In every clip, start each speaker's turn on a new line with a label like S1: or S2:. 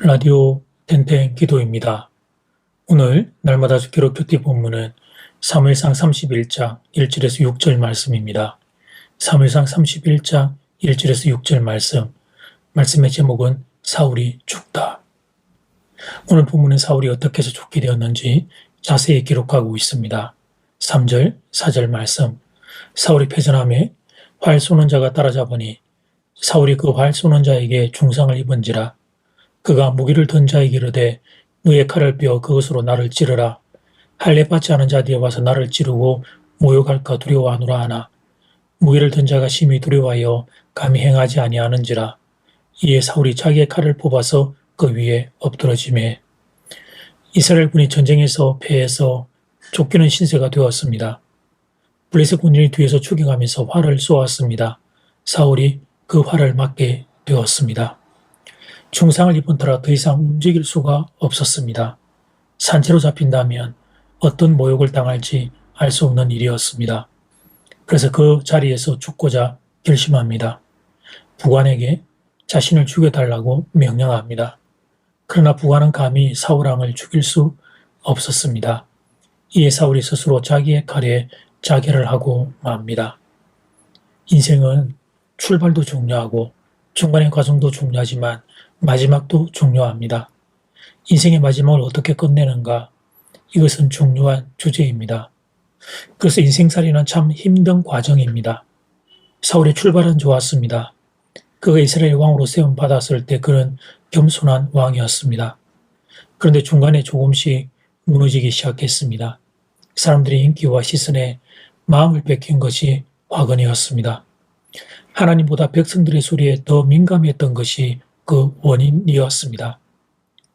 S1: 라디오 땡땡 기도입니다. 오늘 날마다 기록 큐티 본문은 사무엘상 31장 1절에서 6절 말씀입니다. 사무엘상 31장 1절에서 6절 말씀의 제목은 사울이 죽다. 오늘 본문은 사울이 어떻게 해서 죽게 되었는지 자세히 기록하고 있습니다. 3절, 4절 말씀. 사울이 패전함에 활 쏘는 자가 따라잡으니 사울이 그 활 쏘는 자에게 중상을 입은지라. 그가 무기를 든 자에게 이르되 너의 칼을 빼어 그것으로 나를 찌르라. 할례 받지 않은 자 뒤에 와서 나를 찌르고 모욕할까 두려워하노라 하나 무기를 든 자가 심히 두려워하여 감히 행하지 아니하는지라. 이에 사울이 자기의 칼을 뽑아서 그 위에 엎드러지매 이스라엘 군이 전쟁에서 패해서 쫓기는 신세가 되었습니다. 블레셋 군인이 뒤에서 추격하면서 활을 쏘았습니다. 사울이 그 활을 맞게 되었습니다. 중상을 입은 터라 더 이상 움직일 수가 없었습니다. 산채로 잡힌다면 어떤 모욕을 당할지 알 수 없는 일이었습니다. 그래서 그 자리에서 죽고자 결심합니다. 부관에게 자신을 죽여달라고 명령합니다. 그러나 부관은 감히 사울 왕을 죽일 수 없었습니다. 이에 사울이 스스로 자기의 칼에 자결을 하고 맙니다. 인생은 출발도 중요하고 중간의 과정도 중요하지만 마지막도 중요합니다. 인생의 마지막을 어떻게 끝내는가? 이것은 중요한 주제입니다. 그래서 인생살이는 참 힘든 과정입니다. 사울의 출발은 좋았습니다. 그가 이스라엘 왕으로 세움 받았을 때 그는 겸손한 왕이었습니다. 그런데 중간에 조금씩 무너지기 시작했습니다. 사람들의 인기와 시선에 마음을 뺏긴 것이 화근이었습니다. 하나님보다 백성들의 소리에 더 민감했던 것이 그 원인이었습니다.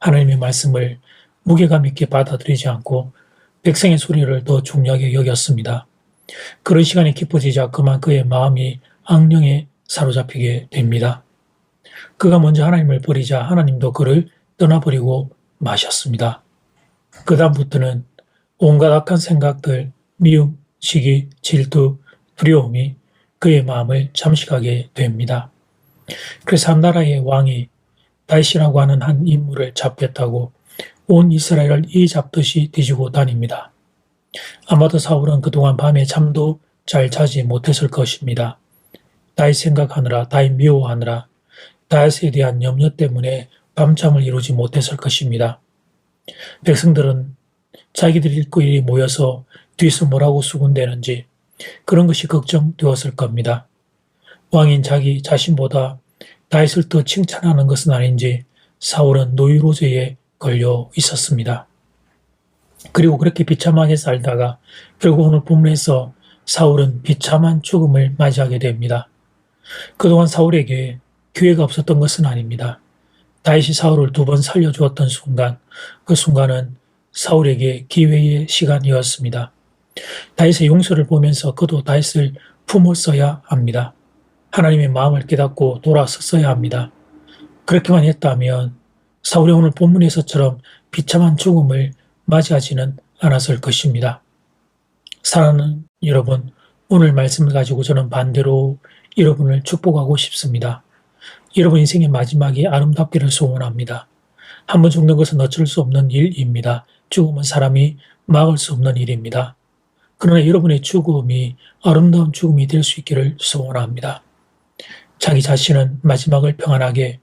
S1: 하나님의 말씀을 무게감 있게 받아들이지 않고 백성의 소리를 더 중요하게 여겼습니다. 그런 시간이 깊어지자 그만 그의 마음이 악령에 사로잡히게 됩니다. 그가 먼저 하나님을 버리자 하나님도 그를 떠나버리고 마셨습니다. 그 다음부터는 온갖 악한 생각들, 미움, 시기, 질투, 두려움이 그의 마음을 잠식하게 됩니다. 그래서 한 나라의 왕이 다윗이라고 하는 한 인물을 잡겠다고 온 이스라엘을 이 잡듯이 뒤지고 다닙니다. 아마도 사울은 그동안 밤에 잠도 잘 자지 못했을 것입니다. 다윗 생각하느라, 다윗 미워하느라, 다윗에 대한 염려 때문에 밤잠을 이루지 못했을 것입니다. 백성들은 자기들이 일거일이 모여서 뒤에서 뭐라고 수군대는지 그런 것이 걱정되었을 겁니다. 왕인 자기 자신보다 다윗을 더 칭찬하는 것은 아닌지 사울은 노이로제에 걸려 있었습니다. 그리고 그렇게 비참하게 살다가 결국 오늘 본문에서 사울은 비참한 죽음을 맞이하게 됩니다. 그동안 사울에게 기회가 없었던 것은 아닙니다. 다윗이 사울을 2번 살려주었던 순간, 그 순간은 사울에게 기회의 시간이었습니다. 다윗의 용서를 보면서 그도 다윗을 품었어야 합니다. 하나님의 마음을 깨닫고 돌아섰어야 합니다. 그렇게만 했다면 사울이 오늘 본문에서처럼 비참한 죽음을 맞이하지는 않았을 것입니다. 사랑하는 여러분, 오늘 말씀을 가지고 저는 반대로 여러분을 축복하고 싶습니다. 여러분 인생의 마지막이 아름답기를 소원합니다. 한 번 죽는 것은 어쩔 수 없는 일입니다. 죽음은 사람이 막을 수 없는 일입니다. 그러나 여러분의 죽음이 아름다운 죽음이 될 수 있기를 소원합니다. 자기 자신은 마지막을 평안하게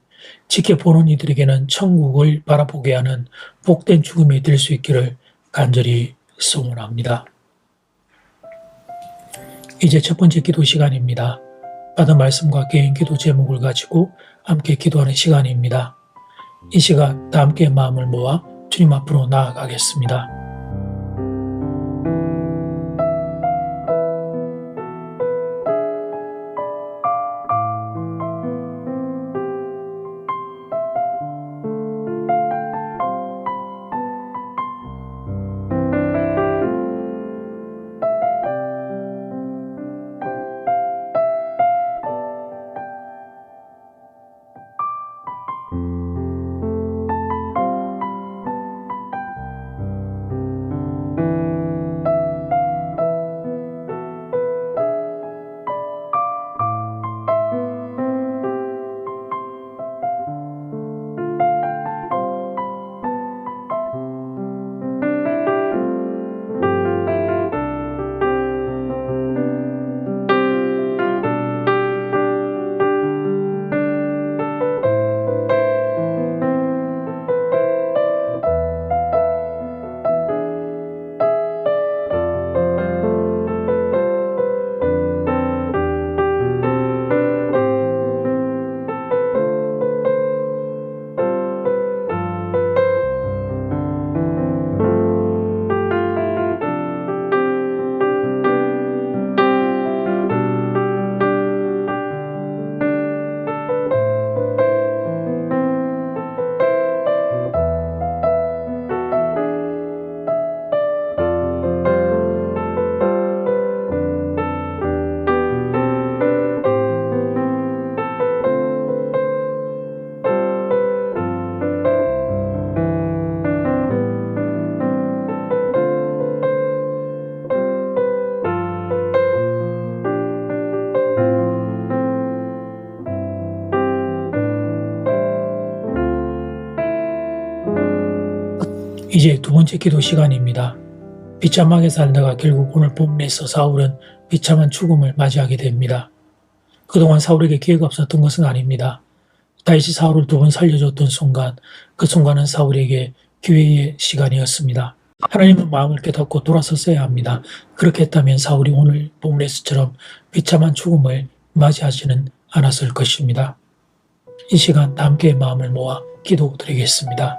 S1: 지켜보는 이들에게는 천국을 바라보게 하는 복된 죽음이 될 수 있기를 간절히 소원합니다. 이제 첫 번째 기도 시간입니다. 받은 말씀과 개인 기도 제목을 가지고 함께 기도하는 시간입니다. 이 시간 다 함께 마음을 모아 주님 앞으로 나아가겠습니다. 이제 두 번째 기도 시간입니다. 비참하게 살다가 결국 오늘 본문에서 사울은 비참한 죽음을 맞이하게 됩니다. 그동안 사울에게 기회가 없었던 것은 아닙니다. 다윗이 사울을 두 번 살려줬던 순간, 그 순간은 사울에게 기회의 시간이었습니다. 하나님은 마음을 깨닫고 돌아섰어야 합니다. 그렇게 했다면 사울이 오늘 본문에서처럼 비참한 죽음을 맞이하지는 않았을 것입니다. 이 시간 다 함께 마음을 모아 기도드리겠습니다.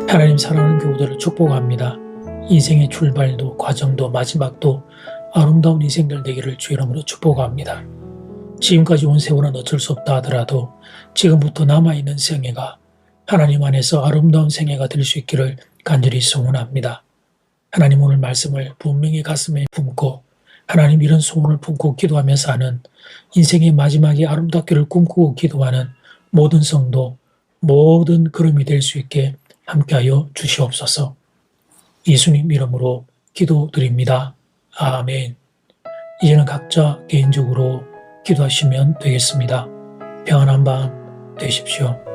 S1: 하나님 사랑하는 교우들을 축복합니다. 인생의 출발도 과정도 마지막도 아름다운 인생들 되기를 주의 이름으로 축복합니다. 지금까지 온 세월은 어쩔 수 없다 하더라도 지금부터 남아있는 생애가 하나님 안에서 아름다운 생애가 될 수 있기를 간절히 소원합니다. 하나님 오늘 말씀을 분명히 가슴에 품고 하나님 이런 소원을 품고 기도하면서 하는 인생의 마지막이 아름답기를 꿈꾸고 기도하는 모든 성도, 모든 걸음이 될 수 있게 함께하여 주시옵소서. 예수님 이름으로 기도드립니다. 아멘. 이제는 각자 개인적으로 기도하시면 되겠습니다. 평안한 밤 되십시오.